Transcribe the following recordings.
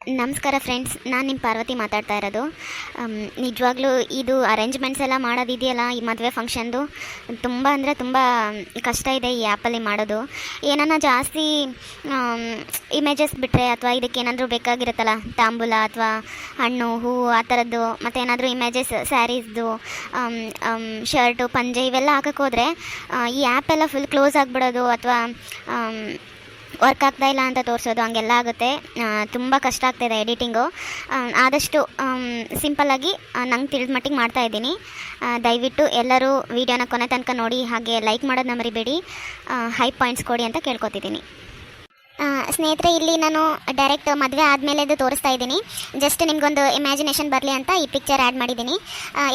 ನಮಸ್ಕಾರ ಫ್ರೆಂಡ್ಸ್, ನಾನು ನಿಮ್ಮ ಪಾರ್ವತಿ ಮಾತಾಡ್ತಾ ಇರೋದು. ನಿಜವಾಗ್ಲೂ ಇದು ಅರೇಂಜ್ಮೆಂಟ್ಸ್ ಎಲ್ಲ ಮಾಡೋದಿದೆಯಲ್ಲ, ಈ ಮದುವೆ ಫಂಕ್ಷನ್ದು ತುಂಬ ಅಂದರೆ ತುಂಬ ಕಷ್ಟ ಇದೆ ಈ ಆ್ಯಪಲ್ಲಿ ಮಾಡೋದು. ಏನಾನ ಜಾಸ್ತಿ ಇಮೇಜಸ್ ಬಿಟ್ಟರೆ ಅಥವಾ ಇದಕ್ಕೆ ಏನಾದರೂ ಬೇಕಾಗಿರುತ್ತಲ್ಲ, ತಾಂಬೂಲ ಅಥವಾ ಹಣ್ಣು ಹೂವು ಆ ಥರದ್ದು, ಮತ್ತು ಏನಾದರೂ ಇಮೇಜಸ್ ಸ್ಯಾರೀಸ್ದು, ಶರ್ಟು ಪಂಜೆ ಇವೆಲ್ಲ ಹಾಕಕ್ಕೆ ಹೋದರೆ ಈ ಆ್ಯಪೆಲ್ಲ ಫುಲ್ ಕ್ಲೋಸ್ ಆಗಿಬಿಡೋದು ಅಥವಾ ವರ್ಕ್ ಆಗ್ತಾ ಇಲ್ಲ ಅಂತ ತೋರಿಸೋದು, ಹಂಗೆಲ್ಲ ಆಗುತ್ತೆ. ತುಂಬ ಕಷ್ಟ ಆಗ್ತಾಯಿದೆ ಎಡಿಟಿಂಗು. ಆದಷ್ಟು ಸಿಂಪಲ್ಲಾಗಿ ನಂಗೆ ತಿಳಿದ ಮಟ್ಟಿಗೆ ಮಾಡ್ತಾಯಿದ್ದೀನಿ. ದಯವಿಟ್ಟು ಎಲ್ಲರೂ ವೀಡಿಯೋನ ಕೊನೆ ತನಕ ನೋಡಿ, ಹಾಗೆ ಲೈಕ್ ಮಾಡೋದನ್ನ ಮರಿಬೇಡಿ, ಹೈ ಪಾಯಿಂಟ್ಸ್ ಕೊಡಿ ಅಂತ ಕೇಳ್ಕೊತಿದ್ದೀನಿ. ಸ್ನೇಹಿತರೆ, ಇಲ್ಲಿ ನಾನು ಡೈರೆಕ್ಟ್ ಮದುವೆ ಆದಮೇಲೆದು ತೋರಿಸ್ತಾ ಇದ್ದೀನಿ. ಜಸ್ಟ್ ನಿಮಗೊಂದು ಇಮ್ಯಾಜಿನೇಷನ್ ಬರಲಿ ಅಂತ ಈ ಪಿಕ್ಚರ್ ಆ್ಯಡ್ ಮಾಡಿದ್ದೀನಿ.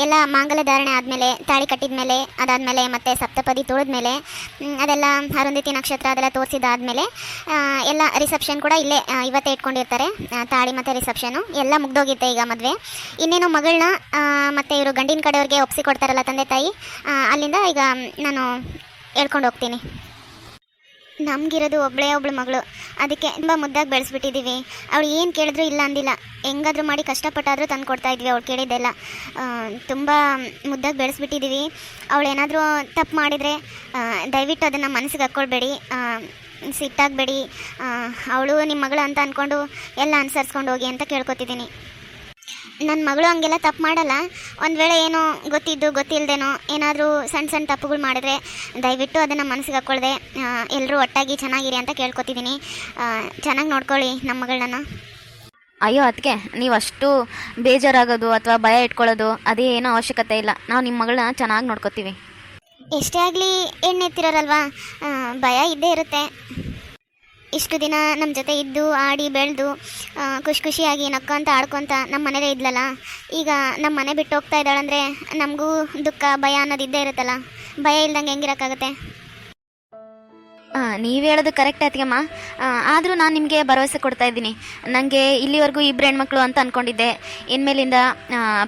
ಎಲ್ಲ ಮಾಂಗಲ್ಯ ಧಾರಣೆ ಆದಮೇಲೆ, ತಾಳಿ ಕಟ್ಟಿದ ಮೇಲೆ, ಅದಾದಮೇಲೆ ಮತ್ತು ಸಪ್ತಪದಿ ತುಳಿದ್ಮೇಲೆ, ಅದೆಲ್ಲ ಅರುಂಧತಿ ನಕ್ಷತ್ರ ಅದೆಲ್ಲ ತೋರಿಸಿದಾದ್ಮೇಲೆ ಎಲ್ಲ ರಿಸೆಪ್ಷನ್ ಕೂಡ ಇಲ್ಲೇ ಇವತ್ತೇ ಇಟ್ಕೊಂಡಿರ್ತಾರೆ. ತಾಳಿ ಮತ್ತು ರಿಸೆಪ್ಷನು ಎಲ್ಲ ಮುಗ್ದೋಗಿರುತ್ತೆ ಈಗ ಮದುವೆ. ಇನ್ನೇನು ಮಗಳನ್ನ ಮತ್ತು ಇವರು ಗಂಡಿನ ಕಡೆಯವ್ರಿಗೆ ಒಪ್ಸಿ ಕೊಡ್ತಾರಲ್ಲ ತಂದೆ ತಾಯಿ, ಅಲ್ಲಿಂದ ಈಗ ನಾನು ಹೇಳ್ಕೊಂಡು ಹೋಗ್ತೀನಿ. ನಮಗಿರೋದು ಒಬ್ಬಳು ಮಗಳು, ಅದಕ್ಕೆ ತುಂಬ ಮುದ್ದಾಗಿ ಬೆಳೆಸ್ಬಿಟ್ಟಿದ್ದೀವಿ. ಅವಳು ಏನು ಕೇಳಿದ್ರು ಇಲ್ಲ ಅಂದಿಲ್ಲ, ಹೆಂಗಾದ್ರೂ ಮಾಡಿ ಕಷ್ಟಪಟ್ಟಾದರೂ ತಂದು ಕೊಡ್ತಾಯಿದ್ವಿ. ಅವಳು ಕೇಳಿದ್ದೆಲ್ಲ ತುಂಬ ಮುದ್ದಾಗಿ ಬೆಳೆಸ್ಬಿಟ್ಟಿದ್ದೀವಿ. ಅವಳು ಏನಾದರೂ ತಪ್ಪು ಮಾಡಿದರೆ ದಯವಿಟ್ಟು ಅದನ್ನು ಮನಸ್ಸಿಗೆ ಹಾಕ್ಕೊಳ್ಬೇಡಿ, ಸಿಟ್ಟಾಗಬೇಡಿ. ಅವಳು ನಿಮ್ಮ ಮಗಳು ಅಂತ ಅಂದ್ಕೊಂಡು ಎಲ್ಲ ಅನುಸರಿಸ್ಕೊಂಡು ಹೋಗಿ ಅಂತ ಕೇಳ್ಕೊತಿದ್ದೀನಿ. ನನ್ನ ಮಗಳು ಹಂಗೆಲ್ಲ ತಪ್ಪು ಮಾಡಲ್ಲ. ಒಂದು ವೇಳೆ ಏನೋ ಗೊತ್ತಿದ್ದು ಗೊತ್ತಿಲ್ಲದೇನೋ ಏನಾದರೂ ಸಣ್ಣ ತಪ್ಪುಗಳು ಮಾಡಿದ್ರೆ ದಯವಿಟ್ಟು ಅದನ್ನು ಮನಸ್ಸಿಗೆ ಹಾಕ್ಕೊಳ್ದೆ ಎಲ್ಲರೂ ಒಟ್ಟಾಗಿ ಚೆನ್ನಾಗಿರಿ ಅಂತ ಕೇಳ್ಕೊತಿದ್ದೀನಿ. ಚೆನ್ನಾಗಿ ನೋಡ್ಕೊಳ್ಳಿ ನಮ್ಮ ಮಗಳನ್ನ. ಅಯ್ಯೋ ಅದಕ್ಕೆ ನೀವು ಅಷ್ಟು ಬೇಜಾರಾಗೋದು ಅಥವಾ ಭಯ ಇಟ್ಕೊಳ್ಳೋದು ಅದೇ ಏನೋ ಅವಶ್ಯಕತೆ ಇಲ್ಲ. ನಾವು ನಿಮ್ಮ ಮಗಳನ್ನ ಚೆನ್ನಾಗಿ ನೋಡ್ಕೊತೀವಿ. ಎಷ್ಟೇ ಆಗಲಿ ಹೆಣ್ಣೆತ್ತಿರೋರಲ್ವಾ, ಭಯ ಇದ್ದೇ ಇರುತ್ತೆ. ಇಷ್ಟು ದಿನ ನಮ್ಮ ಜೊತೆ ಇದ್ದು ಆಡಿ ಬೆಳೆದು ಖುಷಿಯಾಗಿ ನಕ್ಕೊಂತ ಆಡ್ಕೊತ ನಮ್ಮ ಮನೇಲೇ ಇದ್ಲಲ್ಲ, ಈಗ ನಮ್ಮ ಮನೆ ಬಿಟ್ಟು ಹೋಗ್ತಾ ಇದ್ದಾಳಂದರೆ ನಮಗೂ ದುಃಖ ಭಯ ಅನ್ನೋದು ಇದ್ದೇ ಇರುತ್ತಲ್ಲ. ಭಯ ಇಲ್ದಂಗೆ ಹೆಂಗಿರೋಕ್ಕಾಗುತ್ತೆ? ನೀವು ಹೇಳೋದು ಕರೆಕ್ಟ್ ಆಯ್ತಿಗಮ್ಮ. ಆದರೂ ನಾನು ನಿಮಗೆ ಭರವಸೆ ಕೊಡ್ತಾ ಇದ್ದೀನಿ. ನನಗೆ ಇಲ್ಲಿವರೆಗೂ 2 ಹೆಣ್ಮಕ್ಳು ಅಂತ ಅಂದ್ಕೊಂಡಿದ್ದೆ. ಇನ್ಮೇಲಿಂದ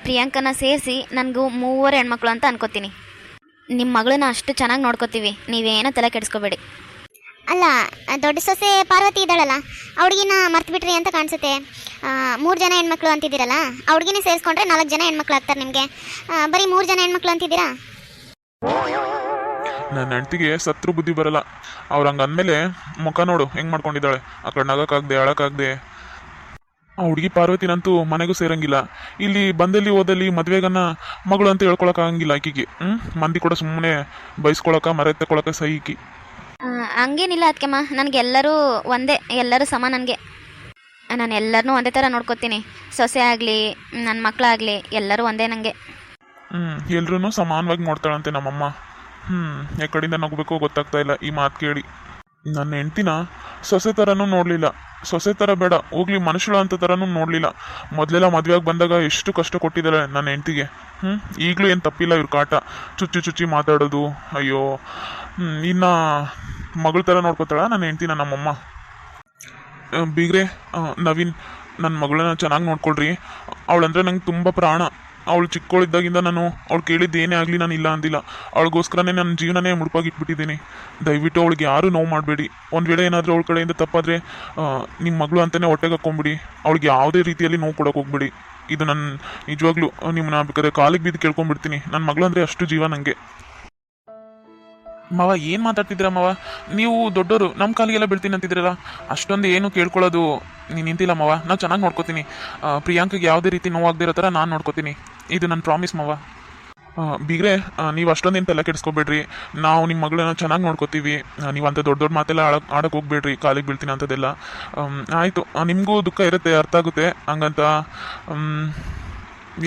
ಪ್ರಿಯಾಂಕನ ಸೇರಿಸಿ ನನಗೂ 3 ಹೆಣ್ಮಕ್ಳು ಅಂತ ಅನ್ಕೋತೀನಿ. ನಿಮ್ಮ ಮಗಳನ್ನ ಅಷ್ಟು ಚೆನ್ನಾಗಿ ನೋಡ್ಕೋತೀವಿ, ನೀವೇನೋ ತಲೆ ಕೆಡಿಸ್ಕೋಬೇಡಿ. ಅಲ್ಲ, ದೊಡ್ಡ ಸೊಸೆ ಪಾರ್ವತಿ ಇದ್ದಾಳಲ್ಲ, ಹುಡುಗಿನ ಮರ್ತು ಬಿಟ್ರಿ ಅಂತ ಕಾಣಿಸುತ್ತೆ. 3 ಜನ ಹೆಣ್ಮಕ್ಳು ಅಂತಿದ್ದೀರಲ್ಲ, ಹುಡುಗಿನ ಸೇರಿಸ್ಕೊಂಡ್ರೆ 4 ಜನ ಹೆಣ್ಮಕ್ಳು ಆಗ್ತಾರೆ ನಿಮಗೆ. ಬರೀ 3 ಜನ ಹೆಣ್ಮಕ್ಳು ಅಂತಿದ್ದೀರಾ? ನನ್ನ ಹೆಂಡತಿಗೆ ಸತ್ರು ಬುದ್ಧಿ ಬರಲ್ಲ. ಅವ್ರು ಹಂಗೆ ಅಂದಮೇಲೆ ಮುಖ ನೋಡು ಹೆಂಗೆ ಮಾಡ್ಕೊಂಡಿದ್ದಾಳೆ. ಆ ಕಡೆ ನಗಕ್ಕಾಗದೆ ಅಳಕ್ಕಾಗದೆ. ಆ ಹುಡುಗಿ ಪಾರ್ವತಿನಂತೂ ಮನೆಗೂ ಸೇರಂಗಿಲ್ಲ. ಇಲ್ಲಿ ಬಂದಲ್ಲಿ ಹೋದಲ್ಲಿ ಮದುವೆಗನ್ನ ಮಗಳು ಅಂತ ಹೇಳ್ಕೊಳಕ್ಕಾಗಂಗಿಲ್ಲ ಆಕಿಗೆ. ಮಂದಿ ಕೂಡ ಸುಮ್ಮನೆ ಬಯಸ್ಕೊಳಕ ಮರೆ ತಗೊಳಕ ಸಹಿಕಿ. ಹಂಗೇನಿಲ್ಲ ಅದಕ್ಕೆಮ್ಮ, ನನಗೆಲ್ಲರೂ ಒಂದೇ, ಎಲ್ಲರೂ ಸಮ. ನನಗೆ ನಾನು ಎಲ್ಲರನ್ನೂ ಒಂದೇ ಥರ ನೋಡ್ಕೊತೀನಿ. ಸೊಸೆ ಆಗಲಿ ನನ್ನ ಮಕ್ಕಳಾಗಲಿ ಎಲ್ಲರೂ ಒಂದೇ ನನಗೆ. ಎಲ್ರೂ ಸಮಾನವಾಗಿ ನೋಡ್ತಾಳಂತೆ ನಮ್ಮಮ್ಮ. ಯಾವ ಕಡೆಯಿಂದ ನಗಬೇಕೋ ಗೊತ್ತಾಗ್ತಾ ಇಲ್ಲ ಈ ಮಾತು ಕೇಳಿ. ನನ್ನ ಹೆಂಡ್ತಿನ ಸೊಸೆ ಥರನೂ ನೋಡಲಿಲ್ಲ, ಸೊಸೆ ಥರ ಬೇಡ ಹೋಗ್ಲಿ ಮನುಷ್ಯಳ ಅಂತ ಥರನೂ ನೋಡಲಿಲ್ಲ. ಮೊದಲೆಲ್ಲ ಮದುವೆಯಾಗಿ ಬಂದಾಗ ಎಷ್ಟು ಕಷ್ಟ ಕೊಟ್ಟಿದ್ದಾಳೆ ನನ್ನ ಹೆಂಡ್ತಿಗೆ. ಈಗಲೂ ಏನು ತಪ್ಪಿಲ್ಲ ಇವ್ರ ಕಾಟ, ಚುಚ್ಚಿ ಮಾತಾಡೋದು. ಅಯ್ಯೋ, ಇನ್ನು ಮಗಳ ಥರ ನೋಡ್ಕೋತಾಳ ನನ್ನ ಹೆಂಡ್ತಿನ ನಮ್ಮಮ್ಮ. ಬೀಗ್ರೆ, ನವೀನ್, ನನ್ನ ಮಗಳನ್ನ ಚೆನ್ನಾಗಿ ನೋಡ್ಕೊಳ್ರಿ. ಅವಳಂದ್ರೆ ನಂಗೆ ತುಂಬ ಪ್ರಾಣ. ಅವಳು ಚಿಕ್ಕವಳಿದ್ದಾಗಿಂದ ನಾನು ಅವಳು ಕೇಳಿದ್ದು ಏನೇ ಆಗಲಿ ನಾನು ಇಲ್ಲ ಅಂದಿಲ್ಲ. ಅವಳಿಗೋಸ್ಕರನೇ ನನ್ನ ಜೀವನನೇ ಮುಡುಪಾಗಿಟ್ಬಿಟ್ಟಿದ್ದೀನಿ. ದಯವಿಟ್ಟು ಅವಳಿಗೆ ಯಾರೂ ನೋವು ಮಾಡಬೇಡಿ. ಒಂದು ವೇಳೆ ಏನಾದರೂ ಅವಳ ಕಡೆಯಿಂದ ತಪ್ಪಾದರೆ ನಿಮ್ಮ ಮಗಳು ಅಂತಲೇ ಹೊಟ್ಟೆಗೆ ಹಾಕ್ಕೊಂಬಿಡಿ. ಅವಳಿಗೆ ಯಾವುದೇ ರೀತಿಯಲ್ಲಿ ನೋವು ಕೊಡೋಕೆ ಹೋಗ್ಬಿಡಿ. ಇದು ನನ್ನ ನಿಜವಾಗ್ಲೂ ನಿಮ್ಮನ್ನ ಬೇಕಾದ್ರೆ ಕಾಲಿಗೆ ಬಿದ್ದು ಕೇಳ್ಕೊಂಡ್ಬಿಡ್ತೀನಿ. ನನ್ನ ಮಗಳು ಅಂದರೆ ಅಷ್ಟು ಜೀವ ನನಗೆ. ಮಾವ ಏನು ಮಾತಾಡ್ತಿದ್ದೀರ ಮಾವ? ನೀವು ದೊಡ್ಡವರು, ನಮ್ಮ ಕಾಲಿಗೆಲ್ಲ ಬೀಳ್ತೀನಿ ಅಂತಿದ್ದೀರಲ್ಲ, ಅಷ್ಟೊಂದು ಏನು ಕೇಳ್ಕೊಳ್ಳೋದು ನೀನು ನಿಂತಿಲ್ಲ ಮಾವ. ನಾನು ಚೆನ್ನಾಗಿ ನೋಡ್ಕೋತೀನಿ. ಪ್ರಿಯಾಂಕಿಗೆ ಯಾವುದೇ ರೀತಿ ನೋವಾಗದಿರೋ ಥರ ನಾನು ನೋಡ್ಕೋತೀನಿ. ಇದು ನನ್ನ ಪ್ರಾಮಿಸ್ ಮಾವ. ಬೀಗ್ರೆ, ನೀವು ಅಷ್ಟೊಂದೇನು ತಲೆ ಕೆಡಿಸ್ಕೊಬೇಡ್ರಿ. ನಾವು ನಿಮ್ಮ ಮಗಳನ್ನ ಚೆನ್ನಾಗಿ ನೋಡ್ಕೋತೀವಿ. ನೀವು ಅಂತ ದೊಡ್ಡ ಮಾತೆಲ್ಲ ಆಡೋಕೆ ಹೋಗ್ಬೇಡ್ರಿ, ಕಾಲಿಗೆ ಬೀಳ್ತೀನಿ ಅಂಥದ್ದೆಲ್ಲ. ಆಯಿತು, ನಿಮಗೂ ದುಃಖ ಇರುತ್ತೆ, ಅರ್ಥ ಆಗುತ್ತೆ. ಹಂಗಂತ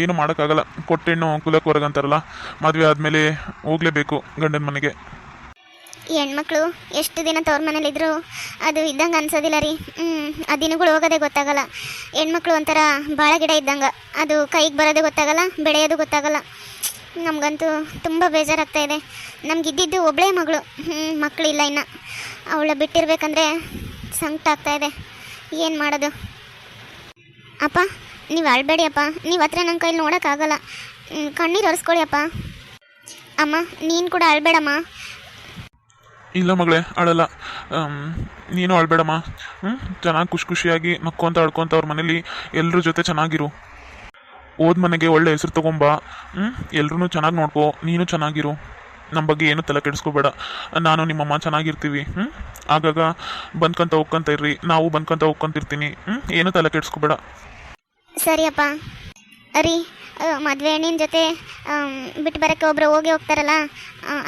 ಏನು ಮಾಡೋಕ್ಕಾಗಲ್ಲ. ಕೊಟ್ಟೆಣ್ಣು ಕುಲಕ್ಕೆ ಹೊರಗಂತಾರಲ್ಲ, ಮದುವೆ ಆದಮೇಲೆ ಹೋಗಲೇಬೇಕು ಗಂಡನ ಮನೆಗೆ. ಹೆಣ್ಮಕ್ಳು ಎಷ್ಟು ದಿನ ತವ್ರ ಮನೇಲಿದ್ರು ಅದು ಇದ್ದಂಗೆ ಅನ್ಸೋದಿಲ್ಲ ರೀ. ಆ ದಿನಗಳು ಹೋಗೋದೇ ಗೊತ್ತಾಗಲ್ಲ. ಹೆಣ್ಮಕ್ಳು ಒಂಥರ ಬಾಳ ಗಿಡ ಇದ್ದಂಗೆ, ಅದು ಕೈಗೆ ಬರೋದೇ ಗೊತ್ತಾಗಲ್ಲ, ಬೆಳೆಯೋದು ಗೊತ್ತಾಗಲ್ಲ. ನಮಗಂತೂ ತುಂಬ ಬೇಜಾರಾಗ್ತಾ ಇದೆ. ನಮಗಿದ್ದಿದ್ದು ಒಬ್ಬಳೇ ಮಗಳು, ಮಕ್ಕಳು ಇಲ್ಲ ಇನ್ನು. ಅವಳ ಬಿಟ್ಟಿರ್ಬೇಕಂದ್ರೆ ಸಂಕಟ ಆಗ್ತಾ ಇದೆ. ಏನು ಮಾಡೋದು? ಅಪ್ಪ, ನೀವು ಅಳ್ಬೇಡಿ ಅಪ್ಪ. ನೀವು ಹತ್ರ ನನ್ನ ಕೈಲಿ ನೋಡೋಕ್ಕಾಗಲ್ಲ. ಕಣ್ಣೀರು ಒರೆಸ್ಕೊಳ್ಳಿ ಅಪ್ಪ. ಅಮ್ಮ, ನೀನು ಕೂಡ ಅಳ್ಬೇಡಮ್ಮ. ಇಲ್ಲ ಮಗಳೇ ಅಳಲ್ಲ. ನೀನು ಅಳಬೇಡಮ್ಮ. ಚೆನ್ನಾಗಿ ಖುಷಿಯಾಗಿ ನಕ್ಕೊಂತ ಅಳ್ಕೊಂತ ಅವ್ರ ಮನೇಲಿ ಎಲ್ಲರ ಜೊತೆ ಚೆನ್ನಾಗಿರು. ಓದ್ ಮನೆಗೆ ಒಳ್ಳೆ ಹೆಸರು ತೊಗೊಂಬ. ಎಲ್ರೂ ಚೆನ್ನಾಗಿ ನೋಡ್ಕೋ, ನೀನು ಚೆನ್ನಾಗಿರು. ನಮ್ಮ ಬಗ್ಗೆ ಏನು ತಲೆ ಕೆಡಿಸ್ಕೋಬೇಡ. ನಾನು ನಿಮ್ಮಮ್ಮ ಚೆನ್ನಾಗಿರ್ತೀವಿ. ಆಗಾಗ ಬಂದ್ಕೊಂತ ಹೋಗ್ಕೊಂತ ಇರ್ರಿ, ನಾವು ಬಂದ್ಕೊಂತ ಹೋಗ್ಕೊಂತಿರ್ತೀನಿ. ಏನು ತಲೆ ಕೆಡಿಸ್ಕೋಬೇಡ. ಸರಿಯಪ್ಪ. ರೀ, ಮದುವೆ ಹೆಣ್ಣಿನ ಜೊತೆ ಬಿಟ್ಟು ಬರೋಕ್ಕೆ ಒಬ್ಬರು ಹೋಗಿ ಹೋಗ್ತಾರಲ್ಲ,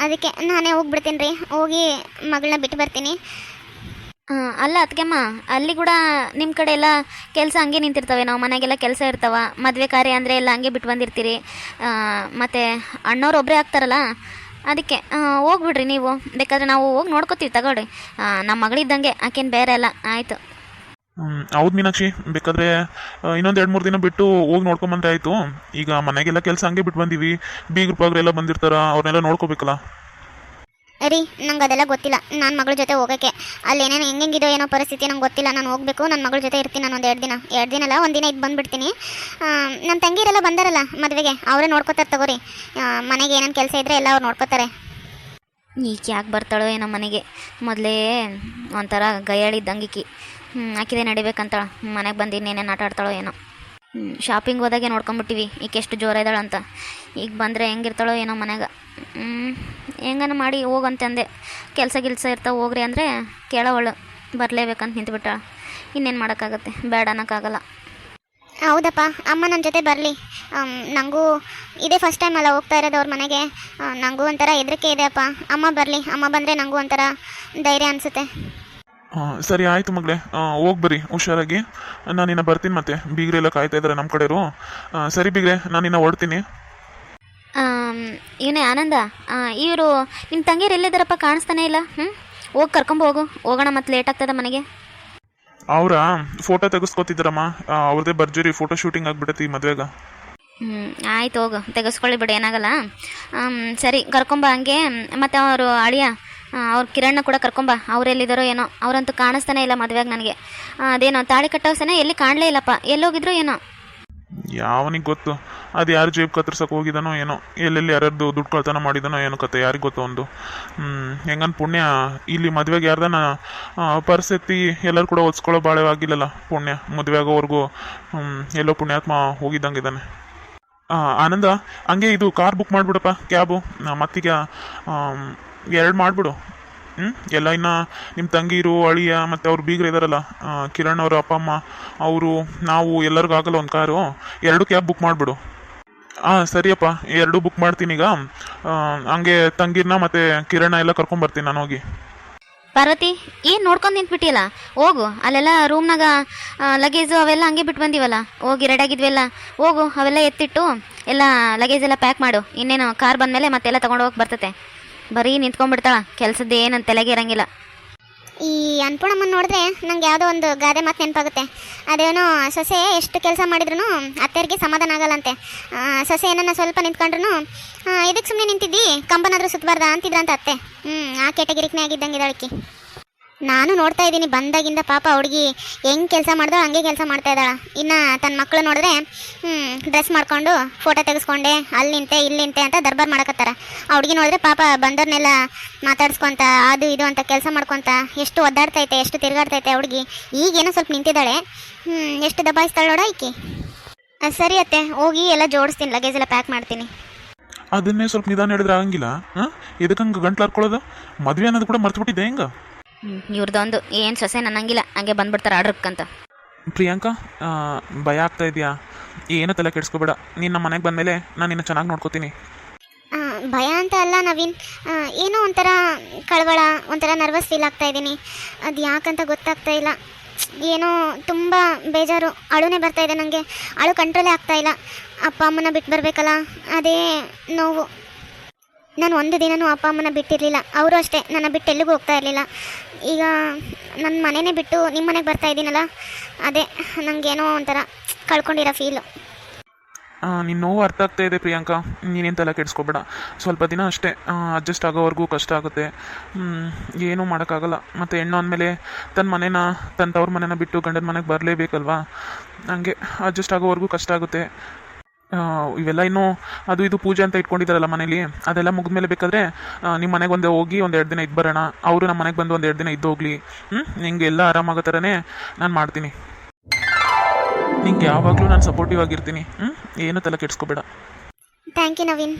ಅದಕ್ಕೆ ನಾನೇ ಹೋಗ್ಬಿಡ್ತೀನಿ ರೀ. ಹೋಗಿ ಮಗಳನ್ನ ಬಿಟ್ಟು ಬರ್ತೀನಿ. ಅಲ್ಲ ಅದಕ್ಕೆಮ್ಮ, ಅಲ್ಲಿ ಕೂಡ ನಿಮ್ಮ ಕಡೆ ಎಲ್ಲ ಕೆಲಸ ಹಂಗೆ ನಿಂತಿರ್ತವೆ. ನಾವು ಮನೆಗೆಲ್ಲ ಕೆಲಸ ಇರ್ತಾವ, ಮದುವೆ ಕಾರ್ಯ ಅಂದರೆ ಎಲ್ಲ ಹಂಗೆ ಬಿಟ್ಟು ಬಂದಿರ್ತೀರಿ. ಮತ್ತು ಅಣ್ಣವ್ರು ಒಬ್ಬರೇ ಆಗ್ತಾರಲ್ಲ, ಅದಕ್ಕೆ ಹೋಗ್ಬಿಡ್ರಿ ನೀವು. ಬೇಕಾದ್ರೆ ನಾವು ಹೋಗಿ ನೋಡ್ಕೋತೀವಿ, ತಗೊಳ್ರಿ. ನಮ್ಮ ಮಗಳಿದ್ದಂಗೆ, ಆಕೇನು ಬೇರೆ ಅಲ್ಲ. ಆಯಿತು. ಹೌದು ಮೀನಾಕ್ಷಿ, ಬೇಕಾದ್ರೆ ಇನ್ನೊಂದು 2-3 ದಿನ ಬಿಟ್ಟು ಹೋಗಿ ನೋಡ್ಕೊಂಬಂದ್ರೆ ಆಯಿತು. ಈಗ ಮನೆಗೆಲ್ಲ ಕೆಲಸ ಹಂಗೆ ಬಿಟ್ಟು ಬಂದೀವಿ. ಬೀಗ್ರು ಪಾಗ್ರೆಲ್ಲ ಬಂದಿರ್ತಾರ, ಅವ್ರನ್ನೆಲ್ಲ ನೋಡ್ಕೋಬೇಕಲ್ಲ. ರೀ, ನಂಗೆ ಅದೆಲ್ಲ ಗೊತ್ತಿಲ್ಲ. ನಾನು ಮಗಳ ಜೊತೆ ಹೋಗೋಕ್ಕೆ ಅಲ್ಲಿ ಏನೇನು ಹೆಂಗಿದೋ ಏನೋ ಪರಿಸ್ಥಿತಿ ನಂಗೆ ಗೊತ್ತಿಲ್ಲ. ನಾನು ಹೋಗಬೇಕು, ನನ್ನ ಮಗಳ ಜೊತೆ ಇರ್ತೀನಿ. ನಾನು ಒಂದು 2 ದಿನ ಅಲ್ಲ, 1 ದಿನ ಇದ್ದು ಬಂದುಬಿಡ್ತೀನಿ. ನನ್ನ ತಂಗಿಯರೆಲ್ಲ ಬಂದಾರಲ್ಲ ಮದುವೆಗೆ, ಅವರೇ ನೋಡ್ಕೋತಾರೆ ತಗೋರಿ. ಮನೆಗೆ ಏನೇನು ಕೆಲಸ ಇದ್ದರೆ ಎಲ್ಲ ಅವ್ರು ನೋಡ್ಕೋತಾರೆ. ಈಕೆ ಯಾಕೆ ಬರ್ತಾಳೋ ಏನೋ ಮನೆಗೆ. ಮೊದಲೇ ಒಂಥರ ಗಯ್ಯಾಳಿದ್ದಂಗಿಕ್ಕಿ. ಆಕಿದೆ ನಡಿಬೇಕಂತ ಮನೆಗೆ ಬಂದು ಇನ್ನೇನೇನು ಆಟ ಆಡ್ತಾಳೋ ಏನೋ. ಶಾಪಿಂಗ್ ಹೋದಾಗೆ ನೋಡ್ಕೊಂಬಿಟ್ಟಿವಿ ಈಕೆ ಎಷ್ಟು ಜೋರ ಇದ್ದಾಳಂತ. ಈಗ ಬಂದರೆ ಹೆಂಗಿರ್ತಾಳೋ ಏನೋ ಮನೆಗೆ. ಹೆಂಗನ ಮಾಡಿ ಹೋಗಂತಂದೆ. ಕೆಲಸ ಇರ್ತಾವೆ ಹೋಗ್ರಿ ಅಂದರೆ ಕೇಳೋವಳು. ಬರಲೇಬೇಕಂತ ನಿಂತುಬಿಟ್ಟಾಳ. ಇನ್ನೇನು ಮಾಡೋಕ್ಕಾಗತ್ತೆ, ಬೇಡ ಅನ್ನೋಕ್ಕಾಗಲ್ಲ. ಹೌದಪ್ಪ, ಅಮ್ಮ ನನ್ನ ಜೊತೆ ಬರಲಿ. ನನಗೂ ಇದೇ ಫಸ್ಟ್ ಟೈಮ್ ಅಲ್ಲ ಹೋಗ್ತಾ ಇರೋದು ಅವ್ರ ಮನೆಗೆ. ನನಗೂ ಒಂಥರ ಹೆದರಿಕೆ ಇದೆ ಅಪ್ಪ. ಅಮ್ಮ ಬರಲಿ. ಅಮ್ಮ ಬಂದರೆ ನನಗೂ ಒಂಥರ ಧೈರ್ಯ ಅನಿಸುತ್ತೆ. ಸರಿ ಆಯಿತು ಮಗಳೇ, ಹೋಗಿ ಬರ್ರಿ ಹುಷಾರಾಗಿ. ನಾನಿನ್ನ ಬರ್ತೀನಿ. ಮತ್ತೆ ಬೀಗ್ರೆಲ್ಲ ಕಾಯ್ತಾ ಇದ್ದಾರೆ ನಮ್ಮ ಕಡೆಯವರು. ಸರಿ ಬೀಗ್ರೆ, ನಾನಿನ್ನ ಹೊರಡ್ತೀನಿ. ಇವನೇ ಆನಂದ, ಇವರು ನಿಮ್ಮ ತಂಗಿಯರು ಎಲ್ಲಿದ್ದಾರಪ್ಪ? ಕಾಣಿಸ್ತಾನೆ ಇಲ್ಲ. ಹೋಗಿ ಕರ್ಕೊಂಬೋಗು, ಹೋಗೋಣ. ಮತ್ತೆ ಲೇಟ್ ಆಗ್ತದೆ ಮನೆಗೆ. ಅವರ ಫೋಟೋ ತೆಗೆಸ್ಕೊತಿದ್ದಾರಮ್ಮ. ಅವ್ರದ್ದೇ ಭರ್ಜರಿ ಫೋಟೋ ಶೂಟಿಂಗ್ ಆಗಿಬಿಟ್ಟೈತಿ ಈ ಮದುವೆಗೆ. ಆಯ್ತು, ಹೋಗು, ತೆಗೆಸ್ಕೊಳ್ಳಿ ಬಿಡಿ, ಏನಾಗಲ್ಲ. ಸರಿ, ಕರ್ಕೊಂಬ ಹಂಗೆ. ಮತ್ತು ಅವರು ಅಳಿಯ, ಅವ್ರ ಕಿರಣ್ನ ಕೂಡ ಕರ್ಕೊಂಬ. ಅವ್ರೆಲ್ಲಿದ್ದಾರೋ ಏನೋ, ಅವರಂತೂ ಕಾಣಿಸ್ತಾನೆ ಇಲ್ಲ ಮದುವೆಗೆ ನನಗೆ. ಅದೇನೋ ತಾಳಿ ಕಟ್ಟೋಸನೆ ಎಲ್ಲಿ ಕಾಣಲೇ ಇಲ್ಲಪ್ಪ. ಎಲ್ಲೋಗಿದ್ರು ಏನೋ. ಯಾವನಿಗೆ ಗೊತ್ತು, ಅದು ಯಾರು ಜೇಬ್ ಕತ್ತರ್ಸಕ್ಕೆ ಹೋಗಿದಾನೋ ಏನೋ, ಎಲ್ಲೆಲ್ಲಿ ಯಾರ್ಯಾರ್ದು ದುಡ್ಡು ಕಳ್ತನ ಮಾಡಿದಾನೋ ಏನೋ ಕತೆ, ಯಾರಿಗೆ ಗೊತ್ತು ಒಂದು. ಹೆಂಗನ್ ಪುಣ್ಯ ಇಲ್ಲಿ ಮದುವೆಗೆ ಯಾರ್ದಾನ ಪರ್ಸ್ ಎತ್ತಿ ಎಲ್ಲರೂ ಕೂಡ ಒದ್ಸ್ಕೊಳ್ಳೋ ಬಾಳೆ ಆಗಿಲ್ಲಲ್ಲ. ಪುಣ್ಯ ಮದುವೆ ಆಗೋವರೆಗೂ ಎಲ್ಲೋ ಪುಣ್ಯಾತ್ಮ ಹೋಗಿದ್ದಂಗಿದ್ದಾನೆ. ಆನಂದ, ಹಂಗೆ ಇದು ಕಾರ್ ಬುಕ್ ಮಾಡಿಬಿಡಪ್ಪ, ಕ್ಯಾಬು. ಮತ್ತೀಗ 2 ಮಾಡಿಬಿಡು. ಎಲ್ಲ ಇನ್ನು ನಿಮ್ಮ ತಂಗಿರು, ಅಳಿಯ ಮತ್ತು ಅವ್ರು ಬೀಗ್ರು ಇದ್ದಾರಲ್ಲ, ಕಿರಣ್ ಅವ್ರ ಅಪ್ಪ ಅಮ್ಮ, ಅವರು, ನಾವು ಎಲ್ಲರಿಗೂ ಆಗಲ್ಲ ಒಂದು ಕಾರು. 2 cab book ಮಾಡಿಬಿಡು. ಸರಿಯಪ್ಪ, 2 ಬುಕ್ ಮಾಡ್ತೀನಿ ಈಗ. ಹಂಗೆ ತಂಗಿರ್ನ ಮತ್ತು ಕಿರಣ ಎಲ್ಲ ಕರ್ಕೊಂಬರ್ತೀನಿ ನಾನು ಹೋಗಿ. ಪಾರ್ವತಿ, ಏನು ನೋಡ್ಕೊಂಡು ನಿಂತ್ಬಿಟ್ಟಿಯಲ್ಲ, ಹೋಗು. ಅಲ್ಲೆಲ್ಲ ರೂಮ್ನಾಗ ಲಗೇಜು ಅವೆಲ್ಲ ಹಂಗೆ ಬಿಟ್ಟು ಬಂದೀವಲ್ಲ, ಹೋಗಿ ರೆಡಿಯಾಗಿದ್ವೆಲ್ಲ, ಹೋಗು. ಅವೆಲ್ಲ ಎತ್ತಿಟ್ಟು ಎಲ್ಲ ಲಗೇಜ್ ಎಲ್ಲ ಪ್ಯಾಕ್ ಮಾಡು. ಇನ್ನೇನು ಕಾರ್ ಬಂದಮೇಲೆ ಮತ್ತೆಲ್ಲ ತೊಗೊಂಡು ಹೋಗಿ ಬರ್ತತೆ. ಬರೀ ನಿಂತ್ಕೊಂಡ್ಬಿಡ್ತಾಳ, ಕೆಲಸದ್ದು ಏನಂತ ತಲೆಗೆ ಇರಂಗಿಲ್ಲ. ಈ ಅನ್ಪೂರ್ಣಮ್ಮನ ನೋಡಿದ್ರೆ ನಂಗೆ ಯಾವುದೋ ಒಂದು ಗಾದೆ ಮಾತು ನೆನಪಾಗುತ್ತೆ. ಅದೇನೋ, ಸೊಸೆ ಎಷ್ಟು ಕೆಲಸ ಮಾಡಿದ್ರು ಅತ್ತೆಯರಿಗೆ ಸಮಾಧಾನ ಆಗಲ್ಲಂತೆ. ಸೊಸೆ ಏನನ್ನ ಸ್ವಲ್ಪ ನಿಂತ್ಕೊಂಡ್ರು, ಇದಕ್ಕೆ ಸುಮ್ಮನೆ ನಿಂತಿದ್ದಿ, ಕಂಬನಾದರೂ ಸುತ್ತಬಾರ್ದ ಅಂತಿದ್ರಂತ ಅತ್ತೆ. ಆ ಕೆಟಗಿರಿಕ್ನೇ ಆಗಿದ್ದಂಗೆ ಇದಳಕ್ಕಿ. ನಾನು ನೋಡ್ತಾ ಇದ್ದೀನಿ ಬಂದಾಗಿಂದ. ಪಾಪ ಹುಡುಗಿ ಹೆಂಗೆ ಕೆಲಸ ಮಾಡ್ದೋ ಹಂಗೆ ಕೆಲಸ ಮಾಡ್ತಾ ಇದ್ದಾಳ. ಇನ್ನು ತನ್ನ ಮಕ್ಕಳು ನೋಡಿದ್ರೆ ಡ್ರೆಸ್ ಮಾಡ್ಕೊಂಡು ಫೋಟೋ ತೆಗೆಸ್ಕೊಂಡೆ, ಅಲ್ಲಿ ನಿಂತೆ ಇಲ್ಲಿ ನಿಂತೆ ಅಂತ ದರ್ಬಾರ್ ಮಾಡಕತ್ತಾರ. ಆ ಹುಡುಗಿ ನೋಡಿದ್ರೆ ಪಾಪ ಬಂದವ್ರನ್ನೆಲ್ಲ ಮಾತಾಡ್ಸ್ಕೊತ ಅದು ಇದು ಅಂತ ಕೆಲಸ ಮಾಡ್ಕೊತ ಎಷ್ಟು ಒದ್ದಾಡ್ತೈತೆ, ಎಷ್ಟು ತಿರುಗಾಡ್ತೈತೆ ಹುಡುಗಿ. ಈಗೇನೋ ಸ್ವಲ್ಪ ನಿಂತಿದ್ದಾಳೆ. ಎಷ್ಟು ದಬಾಯಿಸ್ತಾಳೆ ನೋಡ ಈಕಿ. ಸರಿ ಅತ್ತೆ, ಹೋಗಿ ಎಲ್ಲ ಜೋಡಿಸ್ತೀನಿ, ಲಗೇಜ್ ಎಲ್ಲ ಪ್ಯಾಕ್ ಮಾಡ್ತೀನಿ. ಅದನ್ನೇ ಸ್ವಲ್ಪ ನಿಧಾನ ಹೇಳಿದ್ರೆ ಆಗಂಗಿಲ್ಲ. ಎದಕ್ಕಂಗೆ ಗಂಟ್ಲು ಹರ್ಕೊಳ್ಳೋದು? ಮದುವೆ ಅನ್ನೋದು ಕೂಡ ಮರ್ತ್ಬಿಟ್ಟಿದ್ದೆ ಹೆಂಗೆ? ಇವ್ರದ್ದೊಂದು ಏನು ಸೊಸೆ ನನ್ನಂಗಿಲ್ಲ, ಹಂಗೆ ಬಂದ್ಬಿಡ್ತಾರೆ ಆರ್ಡ್ರಕ್ಕಂತ. ಪ್ರಿಯಾಂಕಾ, ಭಯ ಆಗ್ತಾ ಇದೆಯಾ? ಏನೋ ತಲೆ ಕೆಡಿಸ್ಕೋಬೇಡ. ನೀನು ನಮ್ಮ ಮನೆಗೆ ಬಂದಮೇಲೆ ನಾನು ನಿನ್ನ ಚೆನ್ನಾಗಿ ನೋಡ್ಕೋತೀನಿ. ಭಯ ಅಂತ ಅಲ್ಲ ನವೀನ್, ಏನೋ ಒಂಥರ ಕಳವಳ, ಒಂಥರ ನರ್ವಸ್ ಫೀಲ್ ಆಗ್ತಾ ಇದ್ದೀನಿ. ಅದು ಯಾಕಂತ ಗೊತ್ತಾಗ್ತಾ ಇಲ್ಲ. ಏನೋ ತುಂಬ ಬೇಜಾರು, ಅಳುನೇ ಬರ್ತಾ ಇದೆ ನನಗೆ. ಅಳು ಕಂಟ್ರೋಲೇ ಆಗ್ತಾ ಇಲ್ಲ. ಅಪ್ಪ ಅಮ್ಮನ ಬಿಟ್ಟು ಬರಬೇಕಲ್ಲ, ಅದೇ ನೋವು. ನಾನು ಒಂದು ದಿನವೂ ಅಪ್ಪ ಅಮ್ಮನ ಬಿಟ್ಟಿರಲಿಲ್ಲ. ಅವರು ಅಷ್ಟೇ, ನನ್ನ ಬಿಟ್ಟು ಎಲ್ಲಿಗೂ ಹೋಗ್ತಾ ಇರಲಿಲ್ಲ. ಈಗ ನನ್ನ ಮನೆಯೇ ಬಿಟ್ಟು ನಿಮ್ಮ ಮನೆಗೆ ಬರ್ತಾ ಇದ್ದೀನಲ್ಲ, ಅದೇ ನನಗೇನೋ ಒಂಥರ ಕಳ್ಕೊಂಡಿರೋ ಫೀಲು. ನಿನ್ನ ನೋವು ಅರ್ಥ ಆಗ್ತಾ ಇದೆ ಪ್ರಿಯಾಂಕಾ, ನೀನೇನು ತಲೆ ಕೆಡಿಸ್ಕೋಬೇಡ. ಸ್ವಲ್ಪ ದಿನ ಅಷ್ಟೇ, ಅಡ್ಜಸ್ಟ್ ಆಗೋವರೆಗೂ ಕಷ್ಟ ಆಗುತ್ತೆ. ಏನೂ ಮಾಡೋಕ್ಕಾಗಲ್ಲ. ಮತ್ತು ಹೆಣ್ಣು ಅಂದಮೇಲೆ ತನ್ನ ಮನೇನ, ತನ್ನ ತವ್ರ ಮನೇನ ಬಿಟ್ಟು ಗಂಡನ ಮನೆಗೆ ಬರಲೇಬೇಕಲ್ವಾ. ಹಂಗೆ ಅಡ್ಜಸ್ಟ್ ಆಗೋವರೆಗೂ ಕಷ್ಟ ಆಗುತ್ತೆ. ಇವೆಲ್ಲ ಇನ್ನೂ ಅದು ಇದು ಪೂಜೆ ಅಂತ ಇಟ್ಕೊಂಡಿದ್ದಾರಲ್ಲ ಮನೇಲಿ, ಅದೆಲ್ಲ ಮುಗಿದ್ಮೇಲೆ ಬೇಕಾದರೆ ನಿಮ್ಮ ಮನೆಗೆ ಒಂದು ಹೋಗಿ ಒಂದು 2 ದಿನ ಇದ್ದು ಬರೋಣ. ಅವರು ನಮ್ಮ ಮನೆಗೆ ಬಂದು ಒಂದು 2 ದಿನ ಇದ್ದು ಹೋಗ್ಲಿ. ನಿಂಗೆ ಎಲ್ಲ ಆರಾಮಾಗೋ ಥರನೇ ನಾನು ಮಾಡ್ತೀನಿ. ನಿಂಗೆ ಯಾವಾಗಲೂ ನಾನು ಸಪೋರ್ಟಿವ್ ಆಗಿರ್ತೀನಿ. ಏನು ತಲೆ ಕೆಡಿಸ್ಕೋಬೇಡ. Thank you Naveen.